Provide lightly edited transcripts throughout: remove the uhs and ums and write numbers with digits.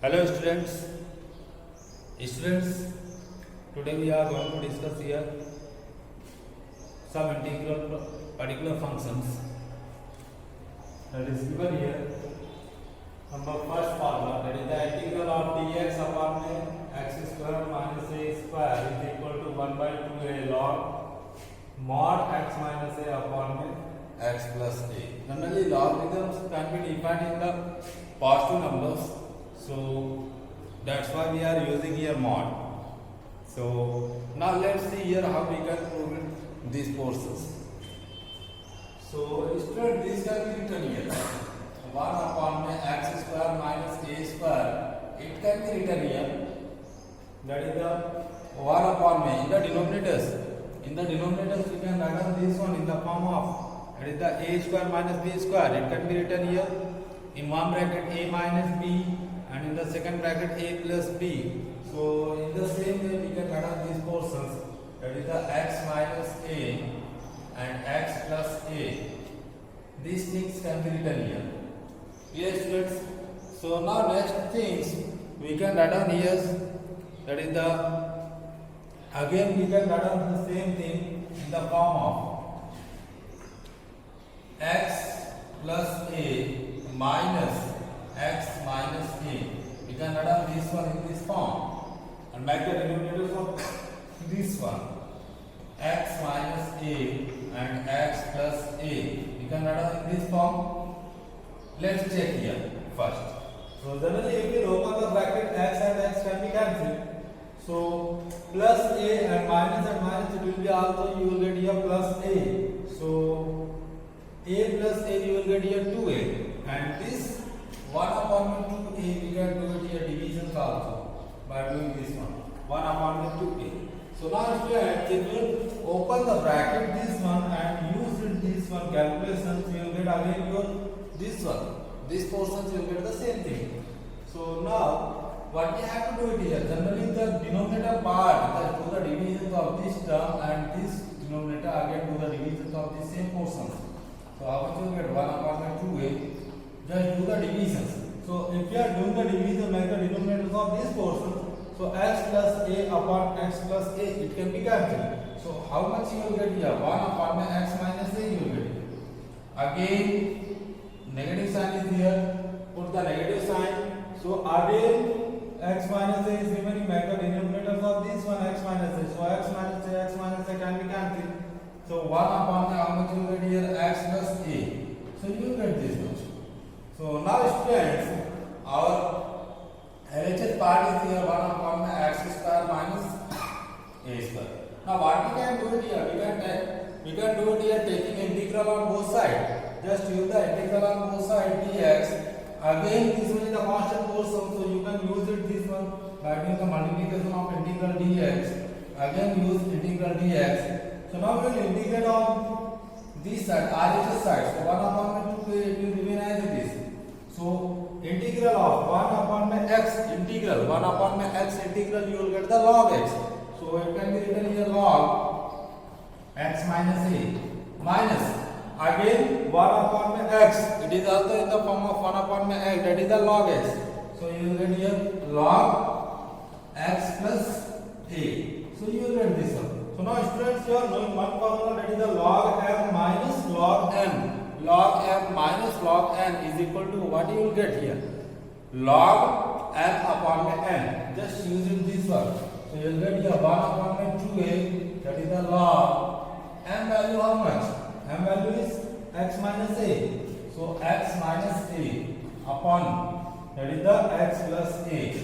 Hello students. Today we are going to discuss here some integral particular functions that is given here. Number first formula, that is the integral of dx upon x square minus a square is equal to 1 by 2a log mod x minus a upon x plus a. Generally logarithms can be defined in the positive numbers, so that's why we are using here mod. So now let's see here how we can prove these portions. So student, this can be written here 1 upon x square minus a square. It can be written here, that is the 1 upon in the denominators. In the denominators we can write down this one in the form of, that is the a square minus b square. It can be written here in one bracket a minus b and in the second bracket a plus b. So in the same way we can write down these portions, that is the x minus a and x plus a. These things can be written here. Yes students. So now next things we can write down here, that is the, again we can write down the same thing in the form of x plus a minus x minus a. We can write down this one in this form and make the denominators of this one, x minus a and x plus a. We can write down in this form. Let's check here first. So generally if we open the bracket, x and x can be cancelled. So plus a and minus it will be also, you will get here plus a. So a plus a you will get here 2a, and this 1 upon 2a we can do it here divisions also by doing this one 1 upon 2a. So now students, if you open the bracket this one and use it this one calculations, you will get again your this one. This portions you will get the same thing. So now what we have to do it here, generally the denominator part, that do the divisions of this term and this denominator again do the divisions of the same portions. So how much you will get 1 upon 2a, just do the divisions. So if you are doing the division, make the denominators of this portion. So x plus a upon x plus a, it can be cancelled. So how much you will get here? 1 upon x minus a you will get here. Again negative sign is here, put the negative sign. So again x minus a is remaining, make the denominators of this one x minus a. So x minus a can be cancelled. So 1 upon how much you will get here? X plus a. So you will get this much. So now students, our LHS part is here 1 upon x square minus a square. Now what we can do it here? We can do it here taking integral on both sides. Just use the integral on both sides dx. Again this one is the constant portion, so you can use it this one by doing the multiplication of integral dx. Again use integral dx. So now we will integrate on this side, RHS side. So 1 upon 2a it will remain as it is. So integral of 1 upon x integral, 1 upon x integral, you will get the log x. So it can be written here log x minus a minus again 1 upon x. It is also in the form of 1 upon x, that is the log x. So you will get here log x plus a. So you will get this one. So now students, you are knowing one formula, that is the log m minus log n. Log m minus log n is equal to what you will get here? Log m upon n. Just use it this one. So you will get here 1 upon 2a, that is the log. M value how much? M value is x minus a. So x minus a upon, that is the x plus a.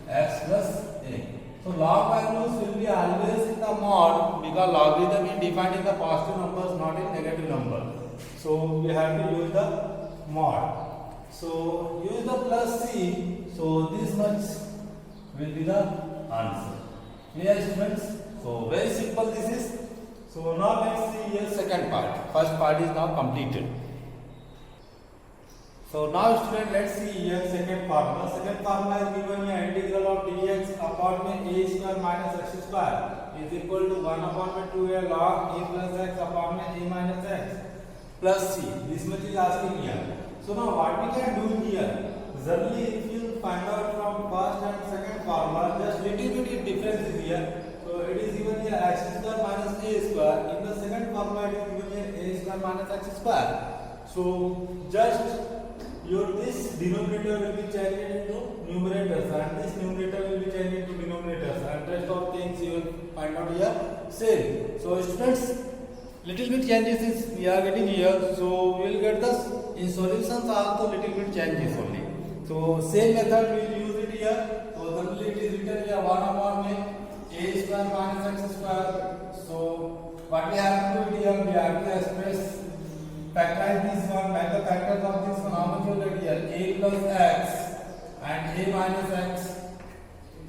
X plus a. So log values will be always in the mod, because logarithm is defined in the positive numbers, not in negative numbers. So we have to use the mod. So use the plus c. So this much will be the answer. Clear students? So very simple this is. So now let's see here second part. First part is now completed. So now student, let's see here second formula. Second formula is given here integral of dx upon a square minus x square is equal to 1 upon 2a log a plus x upon a minus x plus c. This much is asking here. So now what we can do here, generally if you find out from formula, just little bit difference is here. So it is given here x square minus a square. In the second formula, it is given here a square minus x square. So just your this denominator will be changed into numerators, and this numerator will be changed into denominators, and rest of things you will find out here same. So students, little bit changes is we are getting here. So we will get this in solutions also little bit changes only. So same method we will use it here. So suddenly it is written here 1 upon a square minus x square. So what we have to do here, we have to express factorize this one, make the factors of this one. How much you get here? A plus x and a minus x.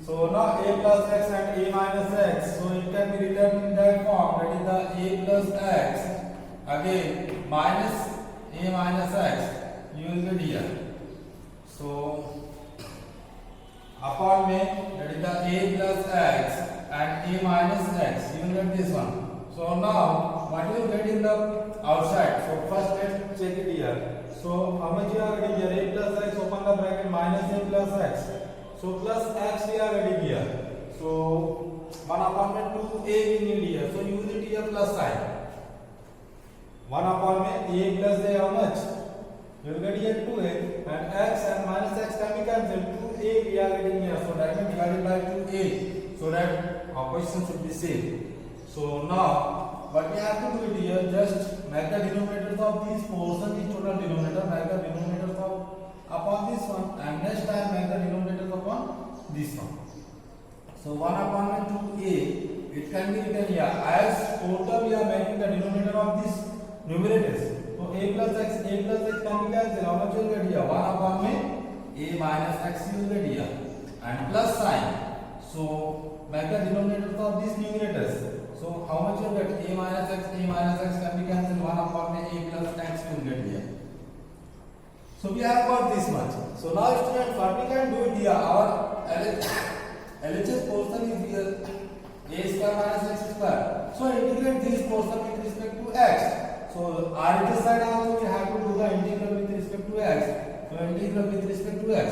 So now a plus x and a minus x. So it can be written in that form. That is the a plus x again minus a minus x. You will get here. So upon में that is the a plus x and a minus x. You will get this one. So now what you get in the outside? So first let's check it here. So how much you are getting here? A plus x, open the bracket, minus a plus x. So plus x we are getting here. So 1 upon 2a we need here. So use it here plus sign. 1 upon a plus a how much? You will get here 2a, and x and minus x can be cancelled. 2a we are getting here. So that means divided by 2a. So that our question should be same. So now what we have to do it here, just make the denominators of these portion is total denominator, make the denominators of upon this one, and next time make the denominators upon this one. So 1 upon 2a, it can be written here as total we are making the denominator of this numerators. So a plus x can be cancelled. How much you will get here? 1 upon a minus x you will get here, and plus sign. So make the denominators of these numerators. So how much you get? A minus x can be cancelled. 1 upon a plus x you will get here. So we have got this much. So now students, what we can do it here, our LHS portion is here a square minus x square. So integrate this portion with respect to x. So RHS side also we have to do the integral with respect to x. So integral with respect to x.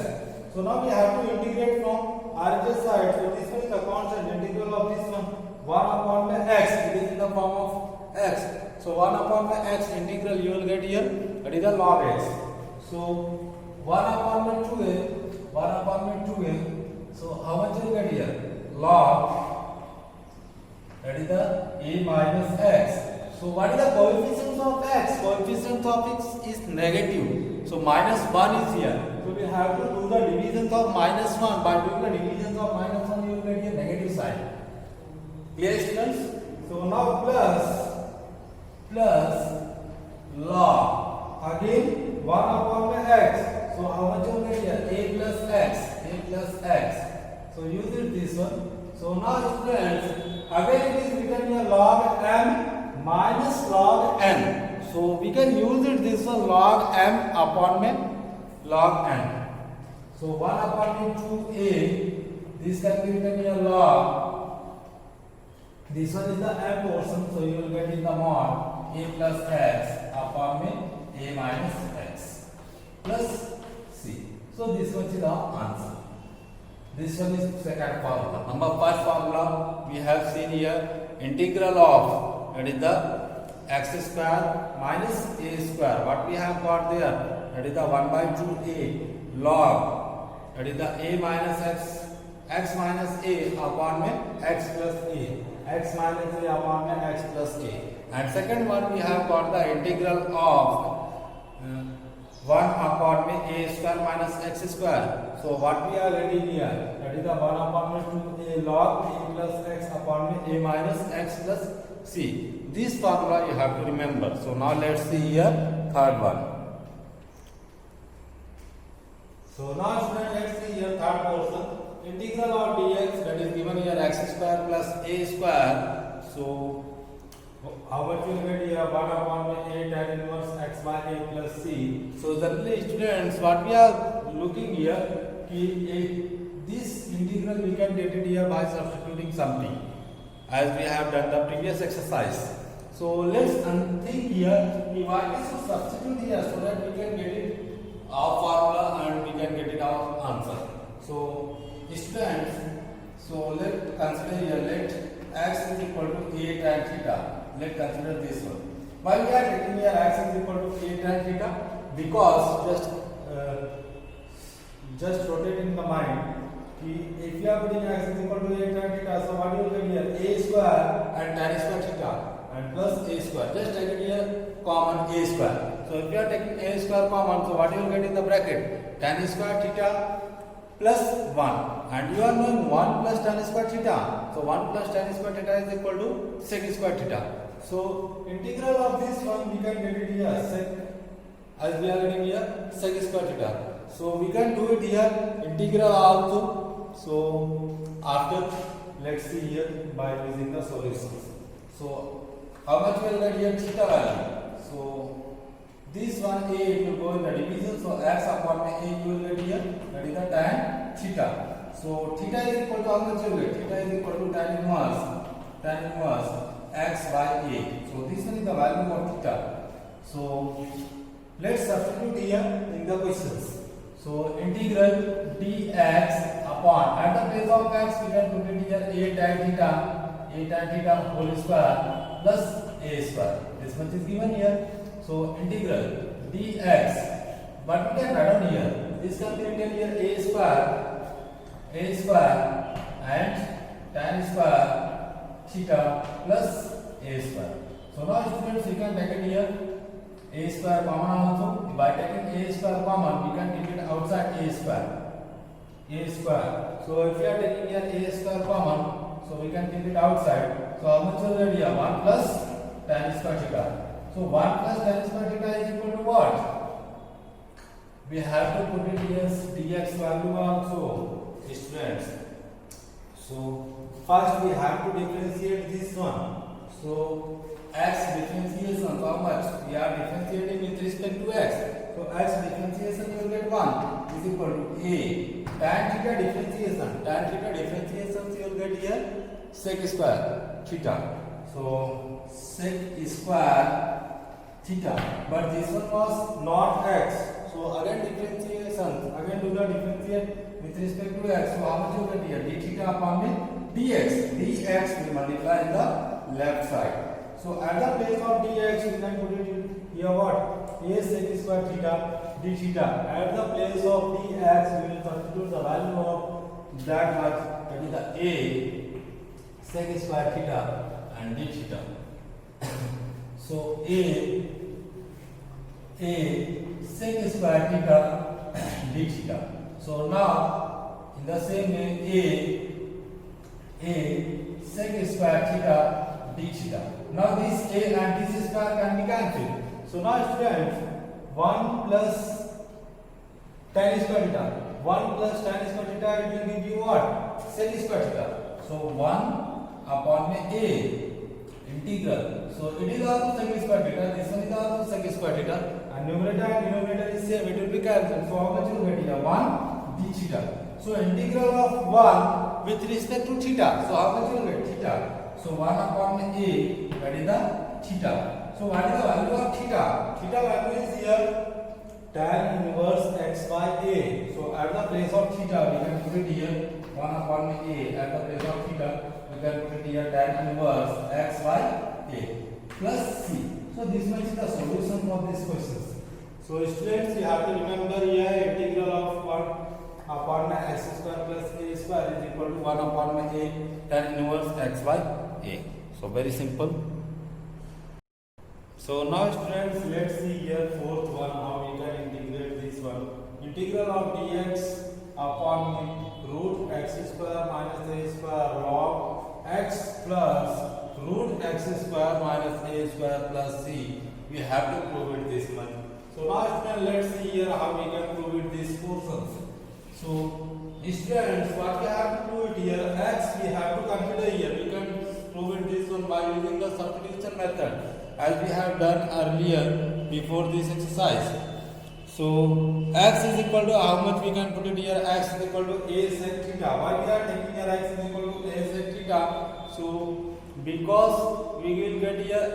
So now we have to integrate from RHS side. So this one is the constant integral of this one. 1 upon x, it is in the form of x. So 1 upon x integral you will get here, that is the log x. So 1 upon 2a, so how much you will get here? Log, that is the a minus x. So what is the coefficient of x? Coefficient of x is negative. So minus 1 is here. So we have to do the divisions of minus 1. By doing the divisions of minus 1, you will get here negative sign. Clear students? So now plus log again 1 upon x. So how much you will get here? A plus x. So use it this one. So now students, again it is written here log m minus log n. So we can use it this one log m upon log n. So 1 upon 2a, this can be written here log. This one is the m portion, so you will get in the mod a plus x upon a minus x plus c. So this one is the answer. This one is second formula. Number first formula we have seen here, integral of, that is the x square minus a square. What we have got there, that is the 1 by 2a log, that is the a minus x minus a upon x plus a. X minus a upon x plus a. And second one we have got the integral of 1 upon a square minus x square. So what we are getting here, that is the 1 upon 2a log a plus x upon a minus x plus c. This formula you have to remember. So now let's see here third one. So now students, let's see here third portion. Integral of dx, that is given here x square plus a square. So how much you will get here? 1 upon a tan inverse x by a plus c. So generally students, what we are looking here, this integral we can get it here by substituting something, as we have done the previous exercise. So let's think here, what we should substitute here so that we can get it our formula and we can get it our answer. So students, so let consider here, let x is equal to a tan theta. Let consider this one. Why we are taking here x is equal to a tan theta? Because just rotate in the mind. If you are putting x is equal to a tan theta, so what you will get here? A square and tan square theta and plus a square. Just take it here common a square. So if you are taking a square common, so what you will get in the bracket? Tan square theta plus 1, and you are knowing 1 plus tan square theta. So 1 plus tan square theta is equal to sec square theta. So integral of this one we can get it here sec, as we are getting here sec square theta. So we can do it here integral also. So after, let's see here by using the solutions. So how much we will get here theta value? So this one a it will go in the division. So x upon a you will get here, that is the tan theta. So theta is equal to how much you will get? Theta is equal to tan inverse x by a. So this one is the value of theta. So let's substitute here in the questions. So integral dx upon, at the place of x we can put it here a tan theta whole square plus a square. This much is given here. So integral dx, but we can write down here. This can be written here a square and tan square theta plus a square. So now students, we can take it here a square common also. By taking a square common, we can take it outside a square. So if we are taking here a square common, so we can take it outside. So how much will get here? 1 plus tan square theta. So 1 plus tan square theta is equal to what? We have to put it here dx value also, students. So first we have to differentiate this one. So x differentiation, how much? We are differentiating with respect to x. So x differentiation you will get 1 is equal to a. Tan theta differentiation you will get here sec square theta. So sec square theta, but this one was not x. So again differentiation, again do the differentiate with respect to x. So how much you get here? D theta upon dx. Dx will multiply in the left side. So at the place of dx we can put it here what? A sec square theta d theta. At the place of dx we will substitute the value of that much, that is the a sec square theta and d theta. So a sec square theta d theta. So now in the same way a sec square theta d theta. Now this a and this square can be cancelled. So now students, 1 plus tan square theta, 1 plus tan square theta, it will give you what? Sec square theta. So 1 upon a integral. So it is also sec square theta. This one is also sec square theta. And numerator and denominator is same. It will be cancelled. So how much you will get here? 1 d theta. So integral of 1 with respect to theta. So how much you will get? Theta. So 1 upon a, that is the theta. So what is the value of theta? Theta value is here tan inverse x by a. So at the place of theta we can put it here 1 upon a. At the place of theta we can put it here tan inverse x by a plus c. So this much is the solution for this questions. So students, you have to remember here integral of 1 upon x square plus a square is equal to 1 upon a tan inverse x by a. So very simple. So now students, let's see here fourth one, how we can integrate this one. Integral of dx upon root x square minus a square log x plus root x square minus a square plus c. We have to prove it this much. So now students, let's see here how we can prove it these portions. So students, what we have to do it here, x we have to consider here. We can prove it this one by using the substitution method, as we have done earlier before this exercise. So x is equal to how much we can put it here? X is equal to a sec theta. Why we are taking here x is equal to a sec theta? So because we will get here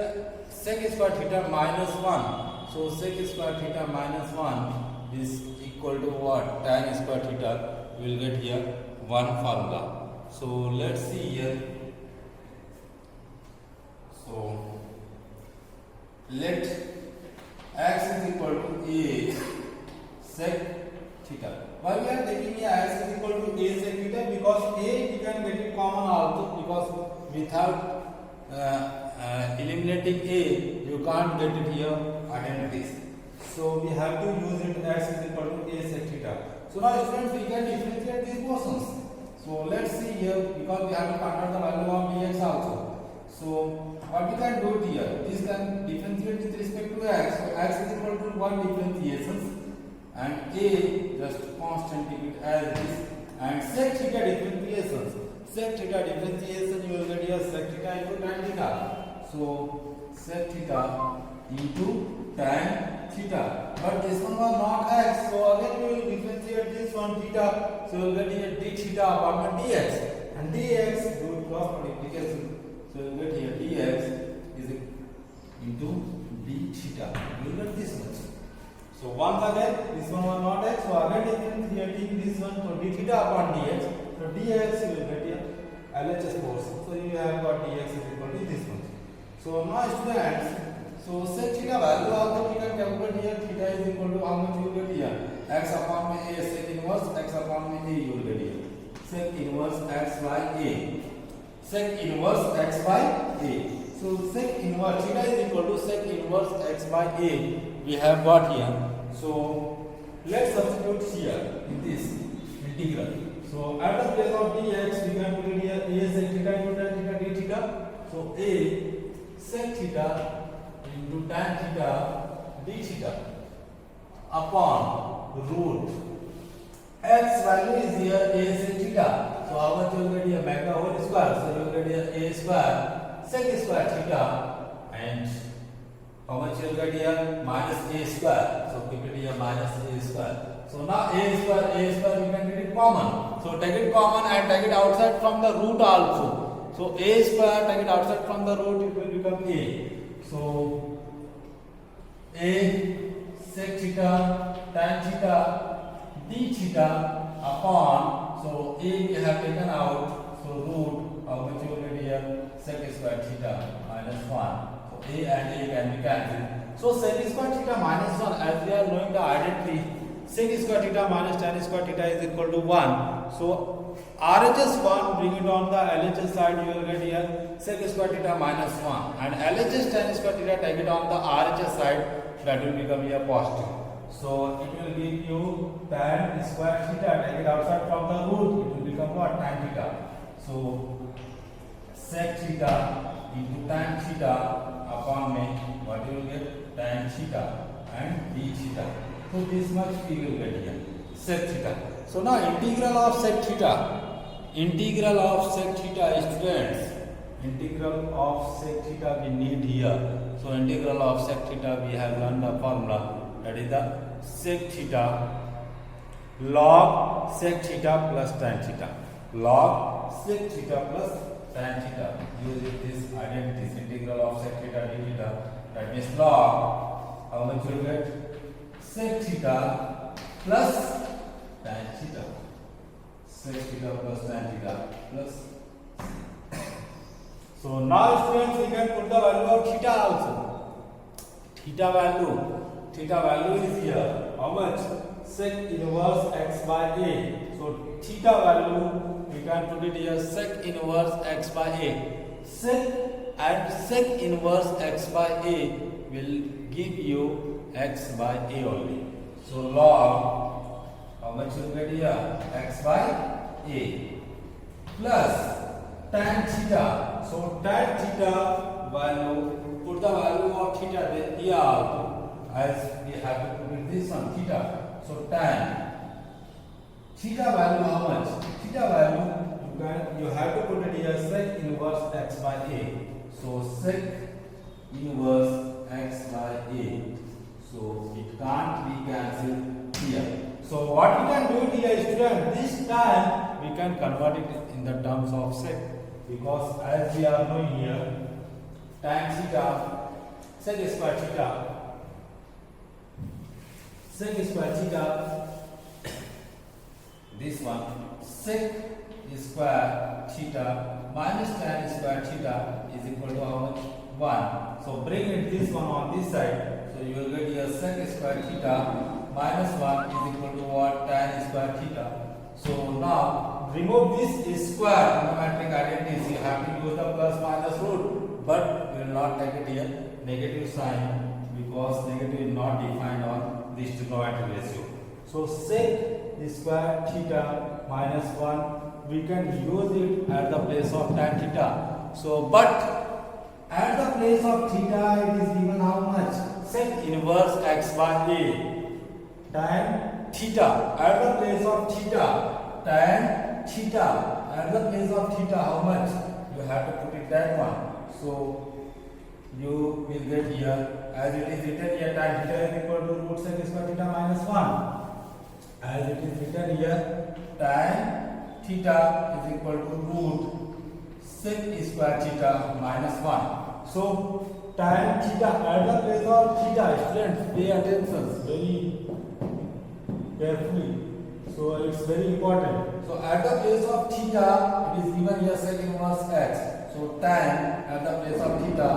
sec square theta minus 1. So sec square theta minus 1 is equal to what? Tan square theta you will get here one formula. So let's see here. So let x is equal to a sec theta. Why we are taking here x is equal to a sec theta? Because a you can get it common also, because without eliminating a you can't get it here identities. So we have to use it x is equal to a sec theta. So now students, we can differentiate these portions. So let's see here, because we have to convert the value of dx also. So what we can do here, this can differentiate with respect to x. So x is equal to one differentiation and a just constant, keep it as it is, and sec theta differentiations. Sec theta differentiation you will get here sec theta into tan theta. So sec theta into tan theta. But this one was not x, so again we will differentiate this one theta. So you will get here d theta upon dx, and dx do cross multiplication. So you will get here dx is into d theta. You will get this much. So once again this one was not x, so again differentiating this one, so d theta upon dx. So dx you will get here LHS portion. So you have got dx is equal to this much. So now students, so sec theta value also we can calculate here. Theta is equal to how much you will get here? X upon a sec inverse x upon a you will get here. Sec inverse x by a. Sec inverse x by a. So sec inverse theta is equal to sec inverse x by a. We have got here. So let's substitute here in this integral. So at the place of dx we can put it here a sec theta into tan theta d theta. So a sec theta into tan theta d theta upon root x value is here a sec theta. So how much you will get here? Mega whole square. So you will get here a square sec square theta, and how much you will get here? Minus a square. So keep it here minus a square. So now a square we can get it common. So take it common and take it outside from the root also. So a square, take it outside from the root, it will become a. So a sec theta tan theta d theta upon, so a we have taken out, so root, how much you will get here? Sec square theta minus 1. So a and a can be cancelled. So sec square theta minus 1, as we are knowing the identity, sec square theta minus tan square theta is equal to 1. So RHS 1, bring it on the LHS side, you will get here sec square theta minus 1, and LHS tan square theta, take it on the RHS side, that will become here positive. So it will give you tan square theta, take it outside from the root, it will become what? Tan theta. So sec theta into tan theta upon me, what you will get? Tan theta and d theta. So this much we will get here, sec theta. So now integral of sec theta. Integral of sec theta, students. Integral of sec theta we need here. So integral of sec theta, we have learned the formula, that is the sec theta log sec theta plus tan theta. Log sec theta plus tan theta. Use this identities. Integral of sec theta d theta, that means log, how much you will get? Sec theta plus tan theta. Sec theta plus tan theta plus. So now students, we can put the value of theta also. Theta value is here. How much? Sec inverse x by a. So theta value we can put it here sec inverse x by a. Sec inverse x by a will give you x by a only. So log, how much you get here? X by a plus tan theta. So tan theta value, put the value of theta here also, as we have to put it this one theta. So tan theta value, how much? Theta value you have to put it here sec inverse x by a. So sec inverse x by a. So it can't be cancelled here. So what we can do here, student, this time we can convert it in the terms of sec, because as we are knowing here, tan theta, sec square theta this one, sec square theta minus tan square theta is equal to how much? 1. So bring it this one on this side. So you will get your sec square theta minus 1 is equal to what? Tan square theta. So now remove this square trigonometric identities. You have to use the plus minus root, but we will not take it here negative sign because negative is not defined on this trigonometric ratio. So sec square theta minus 1, we can use it at the place of tan theta. So but at the place of theta it is given how much? Sec inverse x by a. Tan theta at the place of theta, tan theta at the place of theta, how much? You have to put it that one. So you will get here, as it is written here, tan theta is equal to root sec square theta minus 1. As it is written here, tan theta is equal to root sec square theta minus 1. So tan theta at the place of theta, students, pay attention very carefully. So it's very important. So at the place of theta, it is given here sec inverse x. So tan at the place of theta,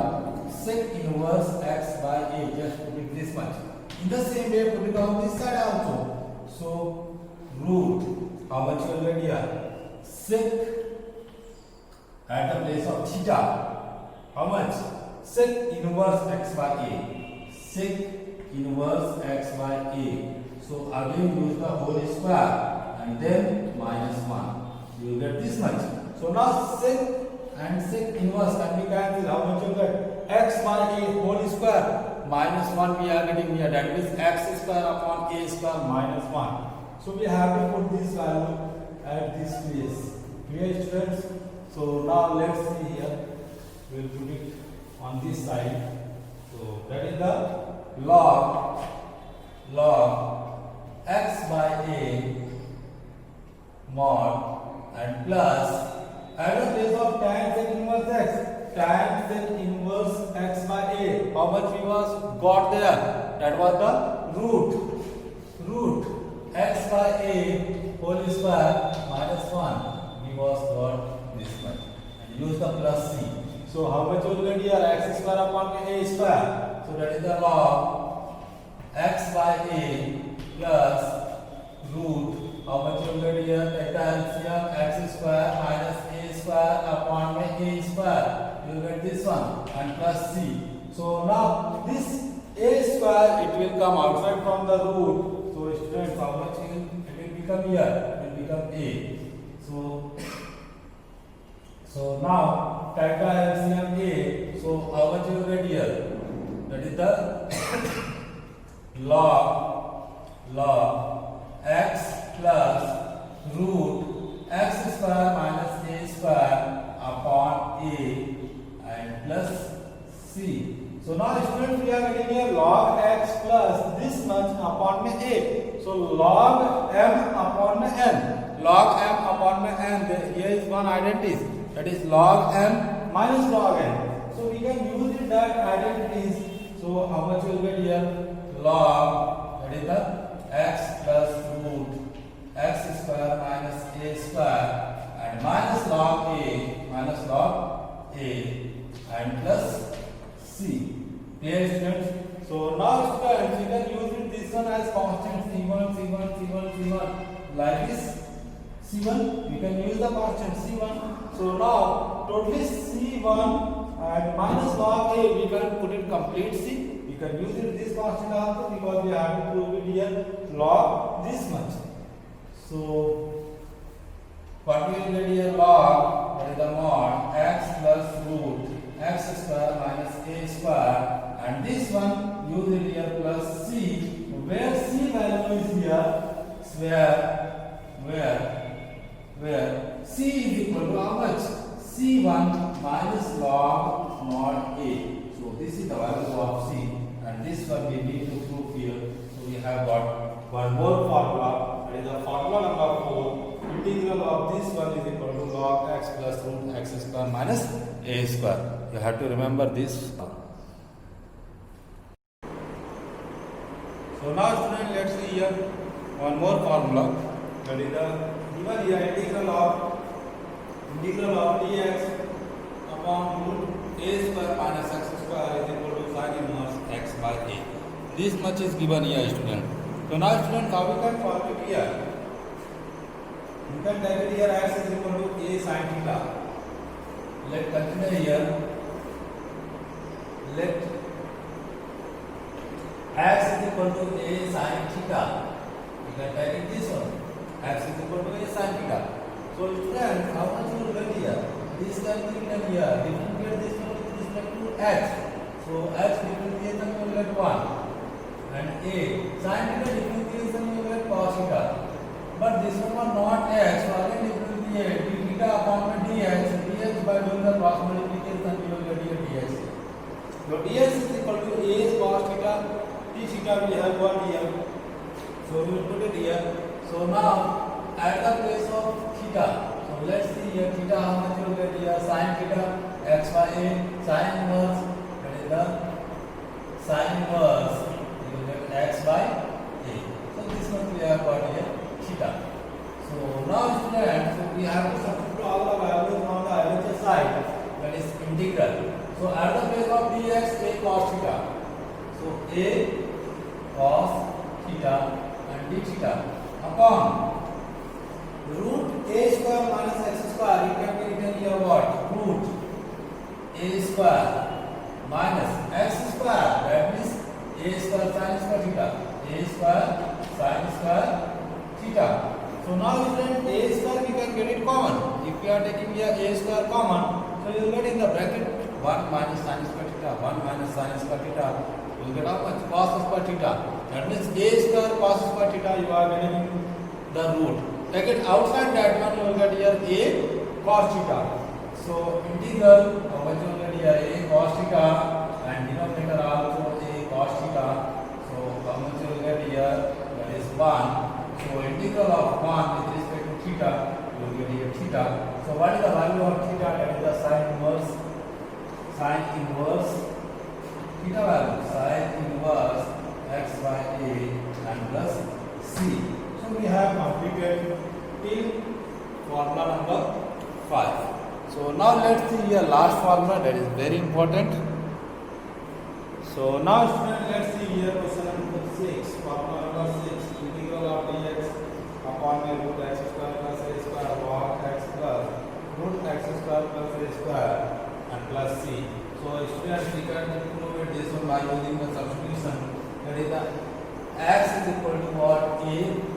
sec inverse x by a. Just put it this much. In the same way, put it on this side also. So root, how much you will get here? Sec at the place of theta, how much? Sec inverse x by a. Sec inverse x by a. So again use the whole square and then minus 1. You will get this much. So now sec and sec inverse can be cancelled. How much you get? X by a whole square minus 1 we are getting here. That means x square upon a square minus 1. So we have to put this value at this place. Clear, students? So now let's see here. We will put it on this side. So that is the log x by a mod and plus at the place of tan sec inverse x. Tan sec inverse x by a. How much we was got there? That was the root x by a whole square minus 1. We was got this much. And use the plus c. So how much will get here? X square upon a square. So that is the log x by a plus root. How much will get here? Take the LCM x square minus a square upon a square. You will get this one and plus c. So now this a square it will come outside from the root. So students, how much it will become here? It will become a. So now take the LCM a. So how much you will get here? That is the log x plus root x square minus a square upon a and plus c. So now students, we are getting here log x plus this much upon a. So log m upon n. Log m upon n. Here is one identity. That is log m minus log n. So we can use it that identities. So how much will get here? Log, that is the x plus root x square minus a square and minus log a and plus c. Clear, students? So now students, you can use this one as constant c1 like this. C1, you can use the constant C1. So now totally C1 and minus log a, we can put it complete C. We can use it this constant also because we have to prove it here log this much. So what we will get here? Log, that is the mod x plus root x square minus a square, and this one use it here plus c, where c value is here, where c is equal to how much? C1 minus log mod a. So this is the value of c, and this one we need to prove here. So we have got one more formula, that is the formula number 4. Integral of this one is equal to log x plus root x square minus a square. You have to remember this. So now students, let's see here one more formula. that is the given here integral of dx upon root a square minus x square is equal to sin inverse x by a. This much is given here, student. So now, student, how we can solve it here? You can take it here x is equal to a sin theta. Let consider here. Let x is equal to a sin theta. You can take it this one. X is equal to a sin theta. So, student, how much you will get here? This can be written here. Differentiate this one with respect to x. So x differentiation you will get 1. And a sin theta differentiation you will get cos theta. But this one was not x. So again differentiate d theta upon dx. Dx by doing the cross multiplication you will get here dx. So dx is equal to a cos theta. D theta we have got here. So we will put it here. So now at the place of theta. So let's see here theta how much you will get here sin theta x by a sin inverse, that is the sin inverse you will get x by a. So this much we have got here theta. So now, student, so we have to substitute all the values on the LHS side, that is integral. So at the place of dx a cos theta. So a cos theta and d theta upon root a square minus x square. It can be written here what? Root a square minus x square. That means a square sin square theta. A square sin square theta. So now, student, a square we can get it common. If we are taking here a square common, so you will get in the bracket 1 minus sin square theta. 1 minus sin square theta. You will get how much? Cos square theta. That means a square cos square theta. You are getting the root. Take it outside that one, you will get here a cos theta. So integral how much you will get here a cos theta and denominator also a cos theta. So how much you will get here, that is 1. So integral of 1 with respect to theta, you will get here theta. So what is the value of theta? That is the sin inverse theta value, sin inverse x by a and plus c. We have completed till formula number 5. So now let's see here last formula, that is very important. So now, student, let's see here question number 6. Formula number 6, integral of dx upon root x square plus a square log x plus root x square plus a square and plus c. So students, we can prove it this one by using the substitution. That is the x is equal to what? A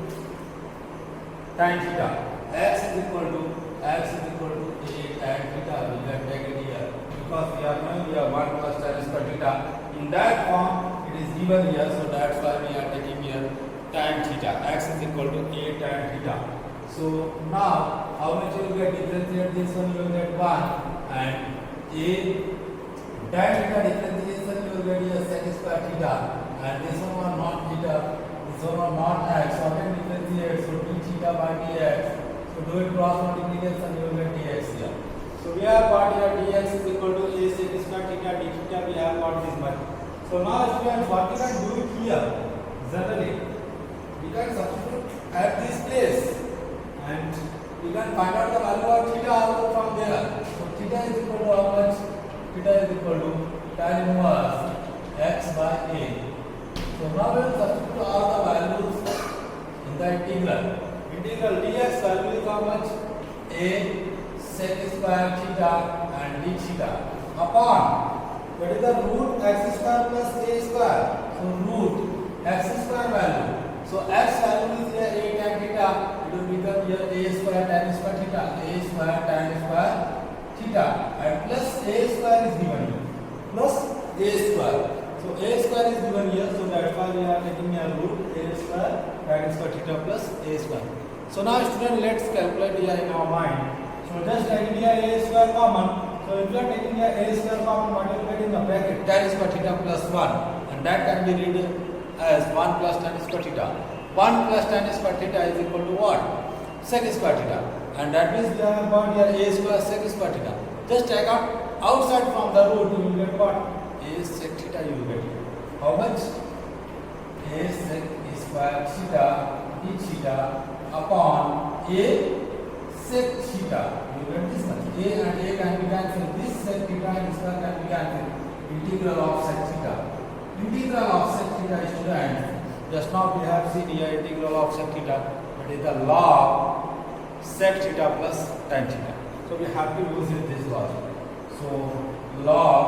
tan theta. X is equal to a tan theta. We can take it here because we are knowing here 1 plus tan square theta. In that form it is given here, so that's why we are taking here tan theta. X is equal to a tan theta. So now how much you will get? Differentiate this one, you will get 1, and a tan theta differentiation you will get here sec square theta, and this one was not theta. So not x, so again differentiate, so d theta by dx. So do it cross multiplication, you will get dx here. So we have got here dx is equal to a sec square theta d theta. We have got this much. So now, students, what we can do it here? Generally, we can substitute at this place, and we can find out the value of theta also from there. So theta is equal to how much? Theta is equal to tan inverse x by a. So now we will substitute all the values in the integral. Integral dx value is how much? A sec square theta and d theta upon, that is the root x square plus a square. So root x square value. So x value is here a tan theta. It will become here a square tan square theta. A square tan square theta and plus a square is given here. Plus a square. So a square is given here, so that's why we are taking a root a square tan square theta plus a square. So now, student, let's calculate here in our mind. So just taking here a square common. So if you are taking here a square common, what you will get in the bracket? Tan square theta plus 1, and that can be read as 1 plus tan square theta. 1 plus tan square theta is equal to what? Sec square theta, and that means we have got here a square sec square theta. Just take out outside from the root, you will get what? A sec theta you will get. How much? A sec square theta d theta upon a sec theta. You get this much. A and a can be cancelled. This sec theta and square can be cancelled. Integral of sec theta. Integral of sec theta, student. Just now we have seen here integral of sec theta. That is the log sec theta plus tan theta. So we have to use it this logic. So log,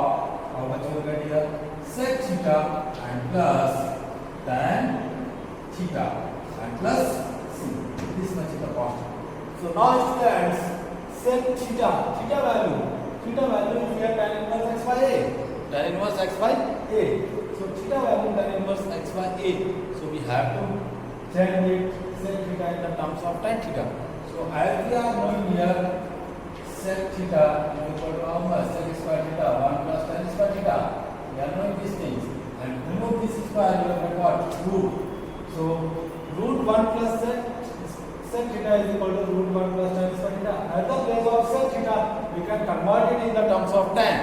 how much you get here? Sec theta and plus tan theta and plus c. This much is the constant. So now students, sec theta, theta value is here tan inverse x by a. Tan inverse x by a. So theta value tan inverse x by a. So we have to change it sec theta in the terms of tan theta. So as we are knowing here, sec theta is equal to how much? Sec square theta 1 plus tan square theta. We are knowing these things. And remove this square, you will get what? Root. So root 1 plus sec theta is equal to root 1 plus tan square theta. At the place of sec theta, we can convert it in the terms of tan.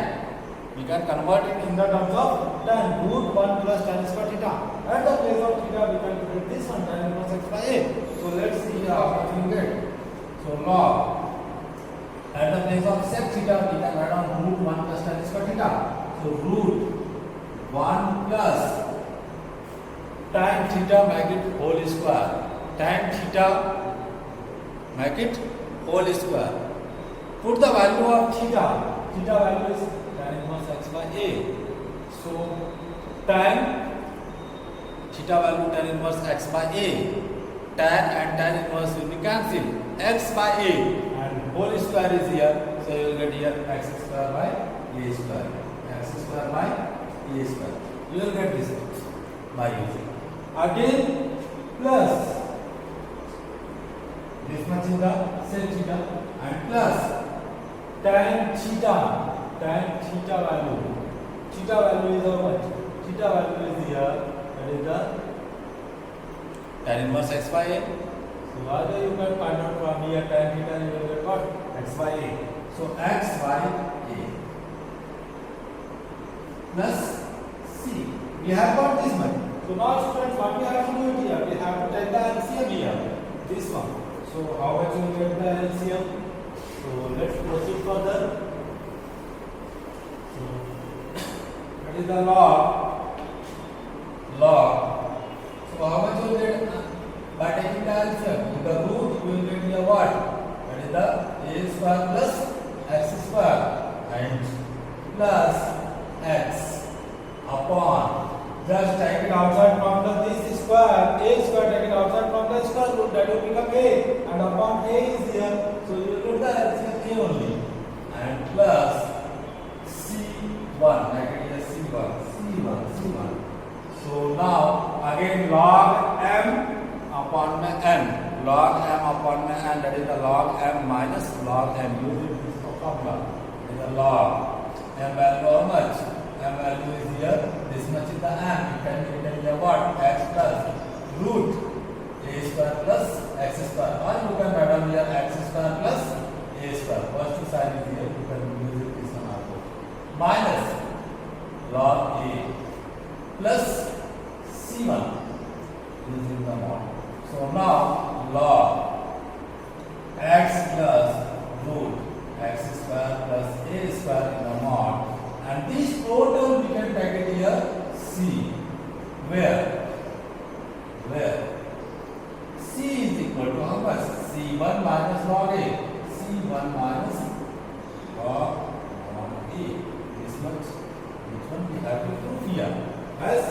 We can convert it in the terms of tan. Root 1 plus tan square theta. At the place of theta, we can put this one tan inverse x by a. So let's see how much we get. So log. At the place of sec theta, we can write down root 1 plus tan square theta. So root 1 plus tan theta make it whole square. Tan theta make it whole square. Put the value of theta. Theta value is tan inverse x by a. So tan theta value tan inverse x by a. Tan and tan inverse will be cancelled. X by a and whole square is here. So you will get here x square by a square. X square by a square. You will get this by using. Again plus this much is the sec theta and plus tan theta. Tan theta value. Theta value is how much? Theta value is here. That is the tan inverse x by a. So rather you can find out from here tan theta, you will get what? X by a. So x by a plus c. We have got this much. So now students, what we have to do it here? We have to take the LCM here. This one. So how much you will get the LCM? So let's proceed further. So that is the log. So how much you will get by taking the LCM? In the root you will get here what? That is the a square plus x square and plus x upon. Just take it outside from the this square, a square, take it outside from the square root, that will become a, and upon a is here, so you will get the LCM a only, and plus c1, like it is c1. So now again log m upon n, log m upon n, that is the log m minus log m. Use this formula. It is the log m value how much? M value is here. This much is the m. It can be written here what? X plus root a square plus x square. Or you can write down here x square plus a square. First side is here. You can use it this one also. Minus log a plus c1 using the mod. So now log x plus root x square plus a square in the mod. And this total we can take it here c. Where c is equal to how much? c1 minus log a. c1 minus log a. This much. Which one we have to prove here? As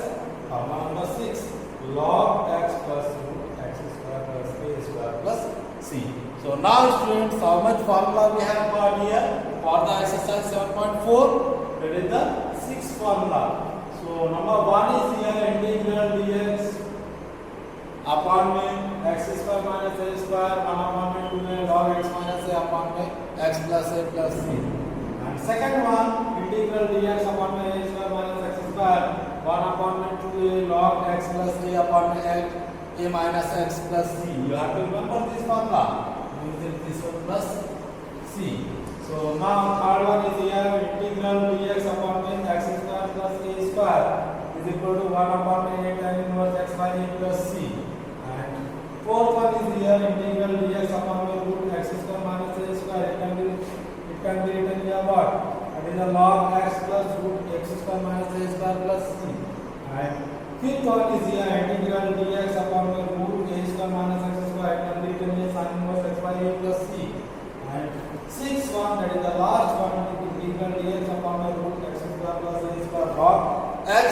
formula number 6. Log x plus root x square plus a square plus c. So now students, how much formula we have got here for the exercise 7.4? That is the sixth formula. So number 1 is here integral dx upon x square minus a square 1 upon 2 log x minus a upon x plus a plus c. And second one integral dx upon a square minus x square 1 upon 2a log x plus a upon a minus x plus c. You have to remember this formula. Using this one plus c. So now third one is here integral dx upon x square plus a square is equal to 1 upon a tan inverse x by a plus c. And fourth one is here integral dx upon the root x square minus a square. It can be written here what? That is the log x plus root x square minus a square plus c. And fifth one is here integral dx upon the root a square minus x square. It can be written here sin inverse x by a plus c. And sixth one, that is the last one, integral dx upon the root x square plus a square log x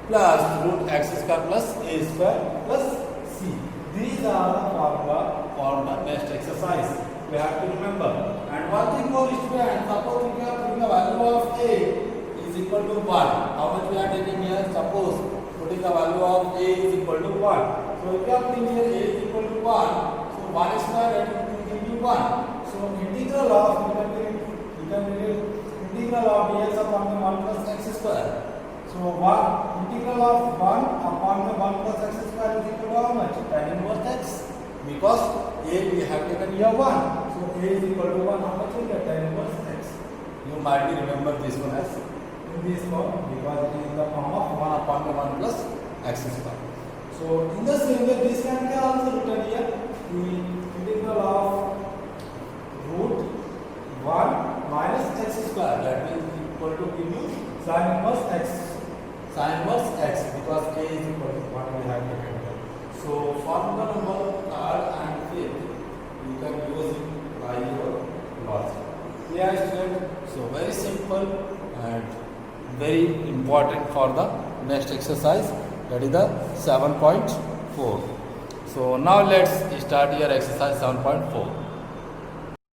plus root x square plus a square plus c. These are the formula for the next exercise. We have to remember. And one thing more students, suppose if you are putting the value of a is equal to 1. How much we are taking here? Suppose putting the value of a is equal to 1. So if you are putting here a is equal to 1, so 1 square that will give you 1. So integral of integral of dx upon the 1 plus x square. So integral of 1 upon the 1 plus x square is equal to how much? Tan inverse x. Because a we have taken here 1. So a is equal to 1. How much will get? Tan inverse x. You might be remember this one as In this form, because it is in the form of 1 upon the 1 plus x square. So in the same way, this can be also written here. The integral of root 1 minus x square. That will be equal to give you Sin inverse x. sin inverse x, because a is equal to what we have taken here. So formula number 3rd and 5th you can use it by your logic. Yeah, student. So very simple and very important for the next exercise, that is the 7.4. So now let's start your exercise 7.4.